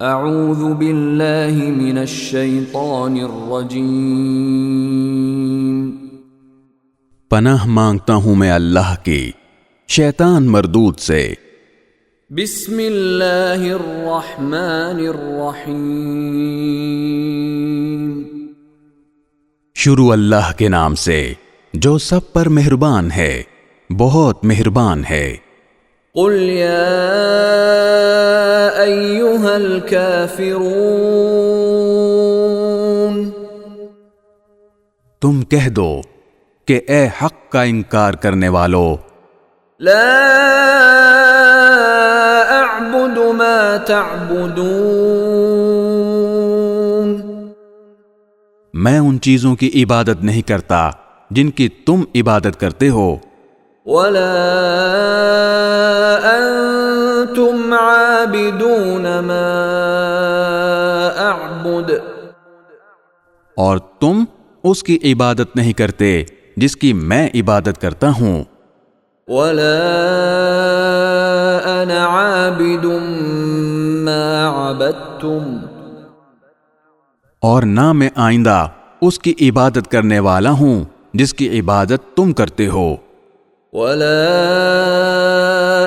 اعوذ باللہ من الشیطان الرجیم، پناہ مانگتا ہوں میں اللہ کی شیطان مردود سے۔ بسم اللہ الرحمن الرحیم، شروع اللہ کے نام سے جو سب پر مہربان ہے، بہت مہربان ہے۔ قل یا ایھا الکافرون، تم کہہ دو کہ اے حق کا انکار کرنے والو، لا اعبد ما تعبدون، میں ان چیزوں کی عبادت نہیں کرتا جن کی تم عبادت کرتے ہو، ولا انتم عابدون ما اعبد، اور تم اس کی عبادت نہیں کرتے جس کی میں عبادت کرتا ہوں، ولا انا عابد ما عبدتم، اور نہ میں آئندہ اس کی عبادت کرنے والا ہوں جس کی عبادت تم کرتے ہو، ولا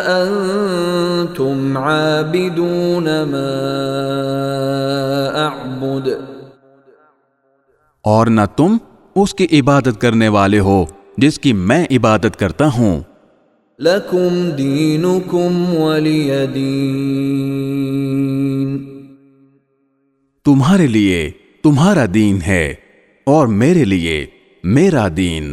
انتم عابدون ما اعبد، اور نہ تم اس کی عبادت کرنے والے ہو جس کی میں عبادت کرتا ہوں۔ لکم دینکم ولی دین، تمہارے لیے تمہارا دین ہے اور میرے لیے میرا دین۔